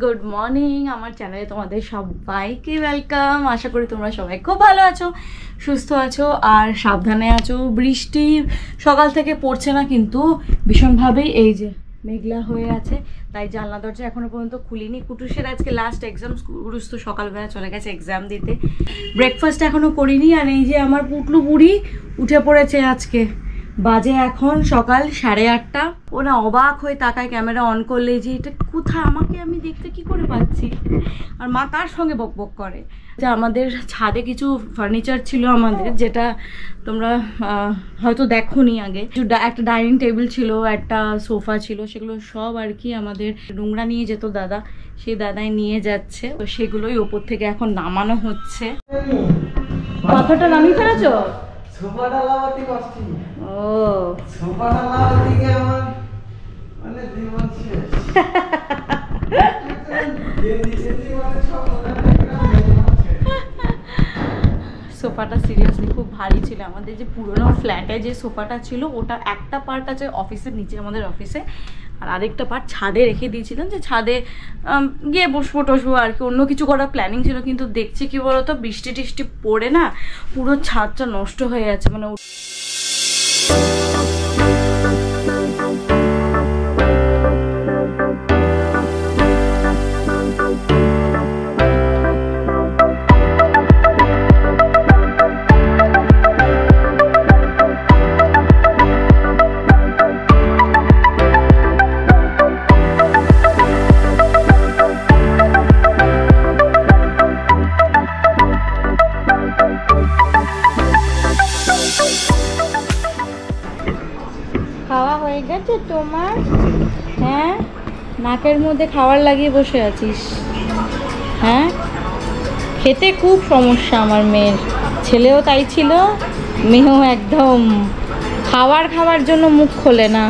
Good morning আমার চ্যানেলে তোমাদের সবাইকে ওয়েলকাম। আশা করি তোমরা সবাই খুব ভালো আছো, সুস্থ আছো আর সাবধানে আছো। বৃষ্টি সকাল থেকে পড়ছে না, কিন্তু ভীষণভাবেই এই যে মেঘলা হয়ে আছে, তাই জানলা দরজা এখনো পর্যন্ত খুলিনি। কুটুসের আজকে লাস্ট এক্সাম, কুটুস তো সকালবেলা চলে গেছে এক্সাম দিতে। ব্রেকফাস্ট এখনো করিনি, আর এই যে আমার পুটলু বুড়ি উঠে পড়েছে আজকে। বাজে এখন সকাল 8:30। ও না অবাক হয়ে তাকায় ক্যামেরা অন করলে যে এটা কোথায়, আমাকে আমি দেখতে কি করে পাচ্ছি, আর মা কার সঙ্গে বক বক করে। যে আমাদের ছাদে কিছু ফার্নিচার ছিল আমাদের, যেটা তোমরা হয়তো দেখোনি আগে। একটা ডাইনিং টেবিল ছিল, একটা সোফা ছিল, সেগুলো সব আর কি আমাদের নোংরা নিয়ে যেত দাদা, সেই দাদাই নিয়ে যাচ্ছে। তো সেগুলোই ওপর থেকে এখন নামানো হচ্ছে। পাথরটা নামিয়ে ফেলেছো? সোফাটা লাগাতে কষ্ট। ও সোফাটা লাগাতে গিয়ে আমার মানে জীবন শেষ। সোফাটা সিরিয়াসলি খুব ভারী ছিল। আমাদের যে পুরোনো ফ্ল্যাটে যে সোফাটা ছিল, ওটা একটা পার্ট আছে অফিসের নিচে, আমাদের অফিসে, আর আরেকটা পার্ট ছাদে রেখে দিয়েছিলাম, যে ছাদে গিয়ে বসবো টসবো আর কি, অন্য কিছু করার প্ল্যানিং ছিল। কিন্তু দেখছি কি বলতো, বৃষ্টি টিষ্টি পড়ে না পুরো ছাদটা নষ্ট হয়ে যাচ্ছে। মানে খাওয়া হয়ে গেছে তোমার? হ্যাঁ, নাকের মধ্যে খাবার লাগিয়ে বসে আছিস? হ্যাঁ, খেতে খুব সমস্যা আমার মেয়ের। ছেলেও তাই ছিল, মেয়েও একদম খাওয়ার জন্য মুখ খোলে না,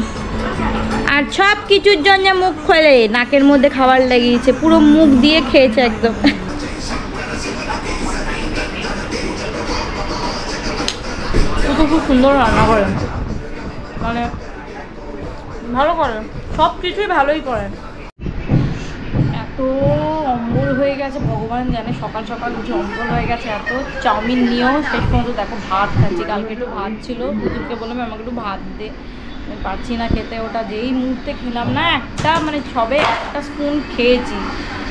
আর সব কিছুর জন্য মুখ খোলে। নাকের মধ্যে খাবার লাগিয়েছে, পুরো মুখ দিয়ে খেয়েছে একদম। খুব সুন্দর রান্না করেন, মানে ভালো করেন, সব কিছুই ভালোই করেন। এত অম্বল হয়ে গেছে ভগবান জানে, সকাল সকাল উঠে অম্বল হয়ে গেছে। এত চাউমিন নিয়েও শেষ পর্যন্ত দেখো ভাত খাচ্ছি। কালকে একটু ভাত ছিল, পুতুলকে বললাম আমাকে একটু ভাত দে, আমি পারছি না খেতে। ওটা যেই মুহূর্তে খেলাম না, একটা মানে সবে একটা স্পুন খেয়েছি,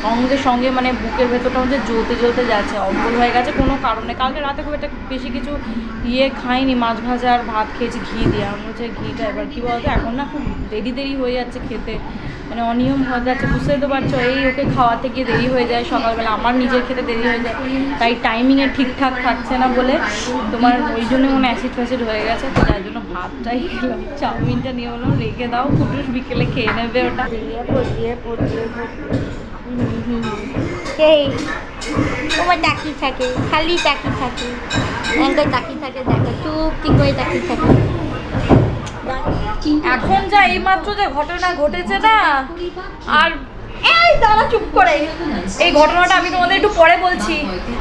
সঙ্গে সঙ্গে মানে বুকের ভেতরটা হচ্ছে জ্বলতে যাচ্ছে, অম্বল হয়ে গেছে কোনো কারণে। কালকে রাতে খুব একটা বেশি কিছু খাইনি, মাছ ভাজা আর ভাত খেয়েছি ঘি দিয়ে। আমার হচ্ছে ঘিটা এবার কী বলতো, এখন না খুব দেরি হয়ে যাচ্ছে খেতে, মানে অনিয়ম হয়ে যাচ্ছে, বুঝতে তো পারছো। এই ওকে খাওয়াতে গিয়ে দেরি হয়ে যায় সকালবেলা, আমার নিজের খেতে দেরি হয়ে যায়, তাই টাইমিংয়ে ঠিকঠাক থাকছে না বলে তোমার ওই জন্য মনে অ্যাসিড ফ্যাসিড হয়ে গেছে। তো তার জন্য ভাতটাই খেলাম, চাউমিনটা নিয়ে বললাম রেখে দাও, কুটুস বিকেলে খেয়ে নেবে ওটা। তোমার তাকিয়ে থাকে, খালি তাকিয়ে থাকে, তাকিয়ে থাকে, দেখো চুপটি করে তাকিয়ে থাকে। এখন যা এইমাত্র যে ঘটনা ঘটেছে না, আর এই দাঁড়া চুপ করে, এই ঘটনাটা আমি তোমাদের একটু পরে বলছি,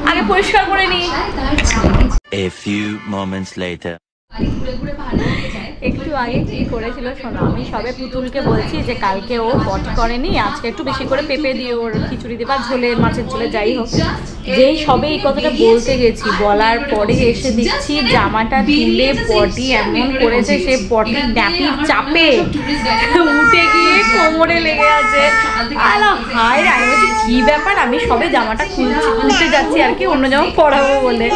আগে পরিষ্কার করে নিই। A few moments later. একটু আগে কি করেছিল শোনো, আমি সবে পুতুলকে বলছি যে কালকে ও পট করেনি, আজকে একটু বেশি করে পেঁপে দিয়ে ওর খিচুড়ি দেবা, ঝোলে মাছের ঝোলে যাই হোক। যেই সবে এই কথাটা বলতে গেছি, বলার পরে এসে দেখছি জামাটা তুলে পটি এমন করেছে, সে পটি ড্যাপির চাপে উঠে গিয়ে কোমরে লেগে আছে। আর হায়, আমি বলছি কি ব্যাপার, আমি সবে জামাটা খুলতে যাচ্ছি আর কি, অন্য জামা পরাবো বলে,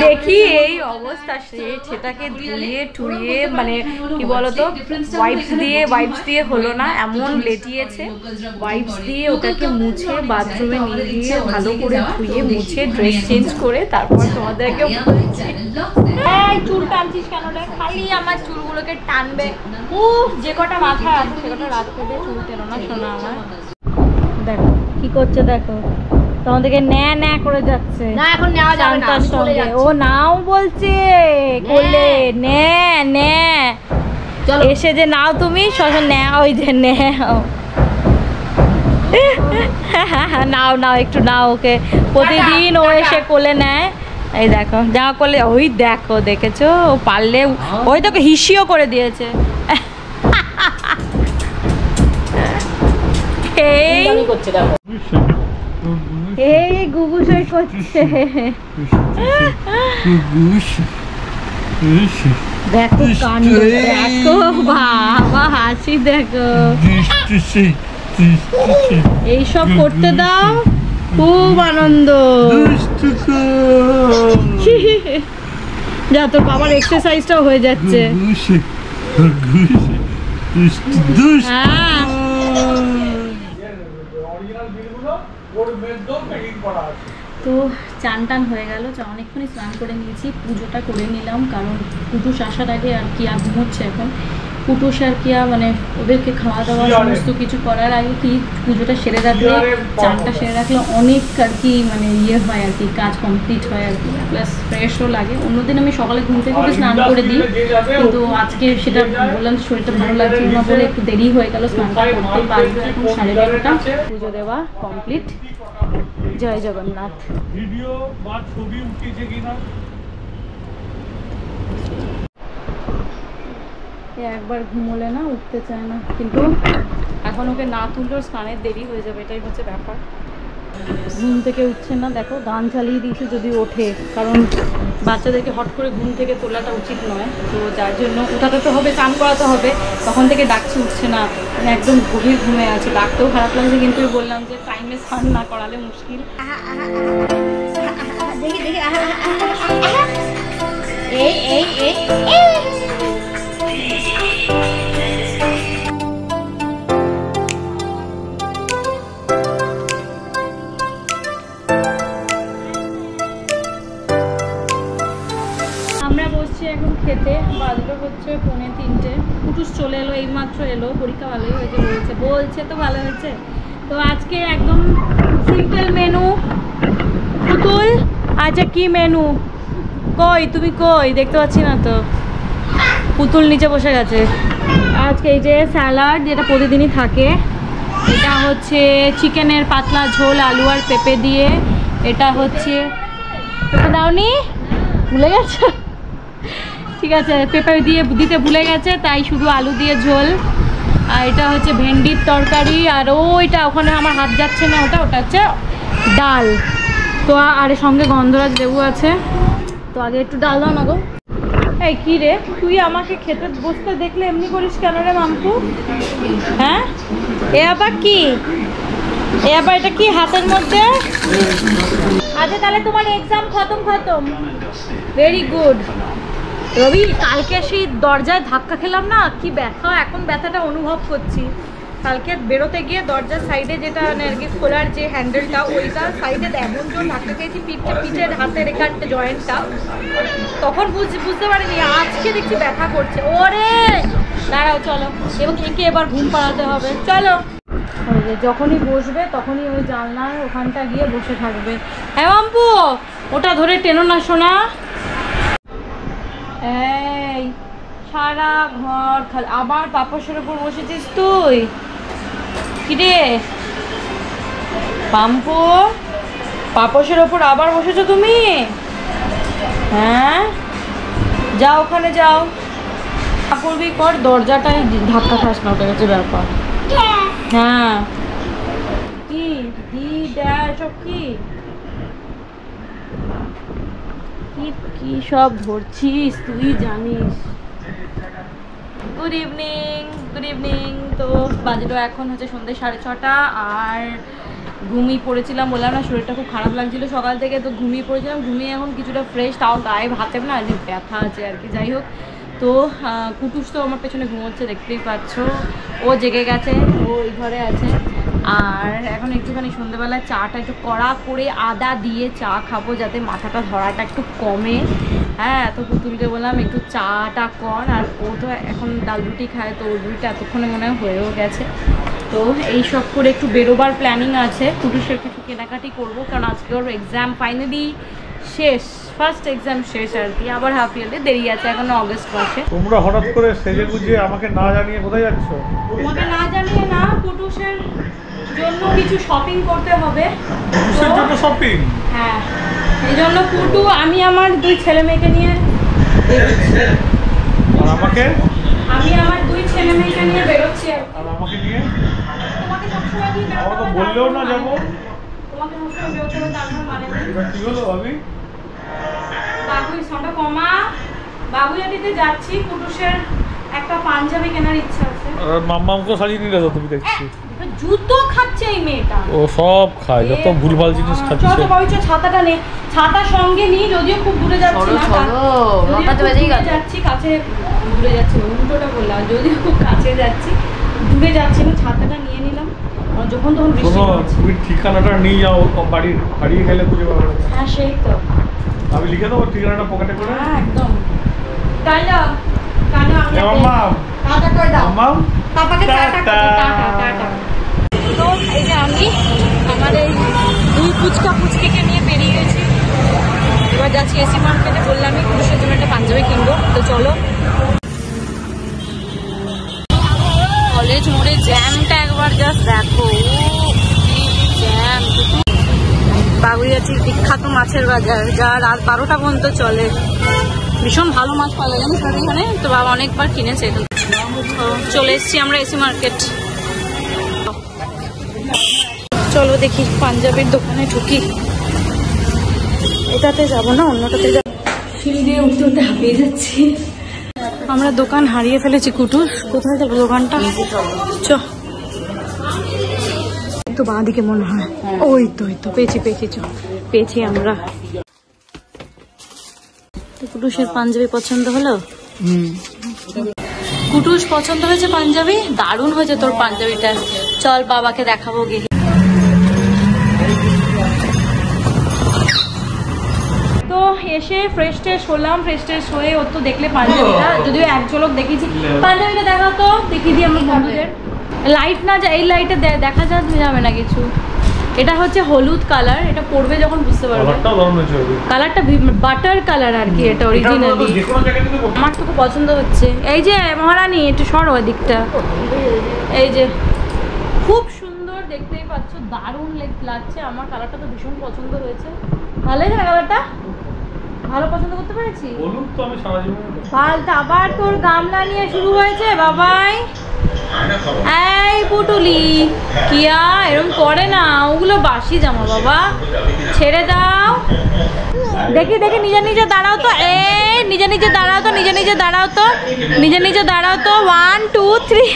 দেখি এই অবস্থা। সেটাকে ধুয়ে টুয়ে মানে কি বলতো, ওয়াইপস দিয়ে হলো না, এমন লেটিয়েছে। ওয়াইপস দিয়ে ওটাকে মুছে বাথরুমে নিয়ে গিয়ে ভালো করে ধুয়ে মুছে ড্রেস চেঞ্জ করে তারপর তোমাদেরকে বলছি। এই চুল টানছিস কেন রে? খালি আমার চুলগুলোকে টানবে। যে কটা মাথায় আছে সে কটা রাত করে চুল টেনো না, শোনা আমার। দেখো কি করছে, দেখো তোমার থেকে ন্যা করে যাচ্ছে। না এখন নেওয়া যাবে না, আমি চলে যাচ্ছি। ও নাও বলছে কোলে ন্যা চলো এসে যে নাও তুমি শশা নাও, ওই যে নাও নাও একটু নাও ওকে। প্রতিদিন ও এসে কোলে নেয়। এই দেখো যা কোলে, ওই দেখো দেখেছো ও পারলে ওই তোকে হিসিও করে দিয়েছে। এই গুগুসই করছে। দেখো কাণ্ড দেখো, বাবা হাসি দেখো। এইসব করতে দাও, খুব আনন্দ। যা তোর বাবার এক্সারসাইজটাও হয়ে যাচ্ছে। হ্যাঁ তো চান টান হয়ে গেল, অনেকক্ষণই স্নান করে নিয়েছি, পুজোটা করে নিলাম। কারণ কুটুস আসার আগে আর কি ঘুমোচ্ছে এখন। কুটুস আর কি মানে ওদেরকে খাওয়া দাওয়া সমস্ত কিছু করার আগে কি পুজোটা সেরে রাখলে, চানটা সেরে রাখলে অনেক আর কি মানে ইয়ে হয় আর কি, কাজ কমপ্লিট হয় আর কি, প্লাস ফ্রেশও লাগে। অন্যদিন আমি সকালে ঘুম থেকে উঠে স্নান করে দিই, কিন্তু আজকে সেটা বললাম শরীরটা ভালো লাগছিল না বলে একটু দেরি হয়ে গেল স্নানটা করতে। বাজে এখন 11:30। পুজো দেওয়া কমপ্লিট। জয় জগন্নাথ। ভিডিও বা ছবি উঠিয়েছে কিনা একবার ঘুমোলে না উঠতে চায় না, কিন্তু এখন ওকে না তুললেও স্নানের দেরি হয়ে যাবে, এটাই হচ্ছে ব্যাপার। ঘুম থেকে উঠছে না, দেখো গান চালিয়ে দিয়েছে যদি ওঠে, কারণ বাচ্চাদেরকে হট করে ঘুম থেকে তোলাটা উচিত নয়। তো যার জন্য উঠাতে তো হবে, চান করাতে হবে। তখন থেকে ডাকছি উঠছে না, মানে একদম গভীর ঘুমে আছে। ডাকতেও খারাপ লাগছে, কিন্তু বললাম যে টাইমে স্নান না করালে মুশকিল। আমরা বসছি এখন খেতে, বাজলো হচ্ছে 2:45। কুটুস চলে এলো, এইমাত্র এলো, পরীক্ষা ভালোই হয়েছে বলছে তো ভালো হয়েছে। তো আজকে একদম সিম্পল মেনু। পুতুল আচ্ছা কি মেনু? কই তুমি কই? দেখতে পাচ্ছি না তো। পুতুল নিচে বসে গেছে। আজকে এই যে স্যালাড, যেটা প্রতিদিনই থাকে। এটা হচ্ছে চিকেনের পাতলা ঝোল আলু আর পেঁপে দিয়ে। এটা হচ্ছে পেঁপে দাওনি, ভুলে গেছে? ঠিক আছে, পেঁপে দিয়ে দিতে ভুলে গেছে, তাই শুধু আলু দিয়ে ঝোল। আর এটা হচ্ছে ভেন্ডির তরকারি। আর ওইটা ওখানে আমার হাত যাচ্ছে না, ওটা হচ্ছে ডাল। তো আর সঙ্গে গন্ধরাজ লেবু আছে। তো আগে একটু ডাল দাও না গো। এই কি রে, তুই আমাকে খেতে বসতে দেখলে এমনি করিস কেন রে মামকু? হ্যাঁ এ আবার কি? এ আবার এটা কি হাতের মধ্যে? আচ্ছা তাহলে তোমার এক্সাম খতম। Very good. রবি, কালকে সেই দরজায় ধাক্কা খেলাম না, কি ব্যথা, এখন ব্যথাটা অনুভব করছি। কালকে বেরোতে গিয়ে দরজার সাইডে যেটা আর কি খোলার যে হ্যান্ডেলটা, ওইটা সাইডে এমন জোর ধাক্কা খেয়েছি, পিঠের হাতের এখানটা জয়েন্টটা, তখন বুঝতে পারিনি। আজকে দেখছি ব্যথা করছে। ওরে দাঁড়াও, চলো এবং একে এবার ঘুম পাড়াতে হবে। চলো, যখনই বসবে তখনই ওই জানলার ওখানটা গিয়ে বসে থাকবে। হ্যাঁ মাম্পু, ওটা ধরে টেনো না শোনা। এই সারা ঘর খালি, আবার পাপোশের উপর বসেছিস তুই? কিরে পাম্পু, পাপোশের ওপর আবার বসেছো তুমি? হ্যাঁ যাও, ওখানে যাও, করবি কর, দরজাটায় ধাক্কা খাস না, ওটা হচ্ছে ব্যাপার। হ্যাঁ কি দি দেয় সব কি কি সব ধরছিস তুই জানিস। Good evening. তো বাজলো এখন হচ্ছে সন্ধ্যে 6:30। আর ঘুমিয়ে পড়েছিলাম, বললাম না শরীরটা খুব খারাপ লাগছিল সকাল থেকে, তো ঘুমিয়ে পড়েছিলাম। ঘুমিয়ে এখন কিছুটা ফ্রেশ, তাও গায়ে হাতে না যে ব্যথা আছে আর কি। যাই হোক, তো কুটুস তো আমার পেছনে ঘুমোচ্ছে, দেখতেই পাচ্ছ। ও জেগে গেছে, ও ওই ঘরে আছে। আর এখন একটুখানি সন্ধ্যেবেলায় চাটা একটু কড়া করে আদা দিয়ে চা খাবো, যাতে মাথাটা ধরাটা একটু কমে। হ্যাঁ, তো পুতুলকে বললাম একটু চাটা কর। আর ও তো এখন ডাল রুটি খায়, তো ওর রুটিটা এতক্ষণে মনে হয় হয়েও গেছে। তো এই সব করে একটু বেরোবার প্ল্যানিং আছে, কুটুসের কিছু কেনাকাটি করবো, কারণ আজকে ওর এক্সাম ফাইনালি শেষ, ফার্স্ট এক্সাম শেষ আর কি, আবার হাফ ইয়ারলি দেরি আছে এখনো অগস্ট মাসে। তোমরা হঠাৎ করে সেজে গুজে আমাকে না জানিয়ে কোথায় যাচ্ছ? তোমাকে না জানিয়ে না, কুটুসের জন্য কিছু শপিং করতে হবে। কিসের জন্য শপিং? হ্যাঁ, এই জন্য কুটু আমি আমার 2 ছেলে মেয়েকে নিয়ে আর আমাকে? আমি আমার 2 ছেলে মেয়েকে নিয়ে বেরোচ্ছি। আর আমাকে নিয়ে? তোমাকে সবসময় কি আমার তো বললেও না যাবো। তোমাকে সবসময় বেরোতে হবে তার কোনো মানে নেই। এবার কি হলো ভাবি? বাবুই সাউন্ডটা কমা। বাবুইয়াটিতে যাচ্ছি, কুটুসের একটা পাঞ্জাবি কেনার ইচ্ছা আছে। আর মাম্মামকে সাজিয়ে নিলে তো তুমি দেখছি। জুতো খাচ্ছে এই মেয়েটা। ও সব খায়, যত ভুলভাল জিনিস খাচ্ছে। চলো বাবুই, ছাতাটা নে, ছাতা সঙ্গে নি, যদিও খুব দূরে যাচ্ছি না, যাচ্ছি কাছে, দূরে যাচ্ছি উল্টোটা বললাম, যদিও খুব কাছে যাচ্ছি, দূরে যাচ্ছি না, ছাতাটা নিয়ে নিলাম, যখন তখন বৃষ্টি হচ্ছে। তুমি ঠিকানাটা নিয়ে যাও, বাড়ির হারিয়ে গেলে খুঁজে পাবে না। হ্যাঁ সেই তো, আমি লিখে দেবো ঠিকানাটা পকেটে করে। হ্যাঁ একদম। টাটা টাটা, মাম্মাম টাটা করে দাও মাম্মাম, পাপাকে, টাটা টাটা টাটা। তো এই যে আমি আমার এই 2 পুচকিকে নিয়ে বেরিয়ে গেছি, এবার যাচ্ছি এসি মার্কেটে। বললামই পুরুষের জন্য একটা পাঞ্জাবি কিনবো, তো চলো। কলেজ মোড়ে জ্যামটা একবার জাস্ট দেখো, জ্যাম। বাগুইয়াটির বিখ্যাত মাছের বাজার, যা রাত 12টা পর্যন্ত চলে, ভীষণ ভালো মাছ পাওয়া যায় জানিস এখানে, তো বাবা অনেকবার কিনেছে এখানে। চলে এসছি আমরা এসি মার্কেট, চলো দেখি পাঞ্জাবির দোকানে ঢুকি। এটাতে যাব না, অন্যটাতে যাব। সিঁড়ি দিয়ে উঠতে উঠতে হাঁপিয়ে যাচ্ছি। আমরা দোকান হারিয়ে ফেলেছি কুটুস, কোথায় যাবো দোকানটা? চ তো বাঁ দিকে মনে হয়, ওই তো পেয়েছি পেয়েছি আমরা। কুটুসের পাঞ্জাবি পছন্দ হলো? কুটুস পছন্দ হয়েছে পাঞ্জাবি, দারুণ হয়েছে তোর পাঞ্জাবিটা, চল বাবাকে দেখাবো গিয়ে। তো এসে ফ্রেশ ট্রেশ হলাম, ফ্রেশ ট্রেশ হয়ে ওর তো দেখলে পাঞ্জাবিটা, যদিও এক ঝলক দেখেছি, পাঞ্জাবিটা দেখা তো দেখিয়ে দিই আমার বন্ধুদের। লাইট না যায়, এই লাইটে দেখা যাবে না কিছু। এটা হচ্ছে হলুদ কালার, এটা পরবে যখন বুঝতে পারবে। কালারটা বাটার কালার আর কি, এটা অরিজিনালি আমার তো খুব পছন্দ হচ্ছে। এই যে মহারানী একটু সরো দিকটা, এই যে খুব সুন্দর, দেখতেই পাচ্ছ, দারুণ লাগছে। আমার কালারটা তো ভীষণ পছন্দ হয়েছে। ভালো হয়েছে না কালারটা? ভালো পছন্দ করতে পেরেছি। পাল্টা আবার তোর গামলা নিয়ে শুরু হয়েছে বাবাই। এই পুটুলি কিয়া এরকম করে না, ওগুলো বাসি জামা বাবা, ছেড়ে দাও। দেখি নিজে দাঁড়াও তো, নিজে দাঁড়াও তো, নিজে দাঁড়াও তো, 1 2 3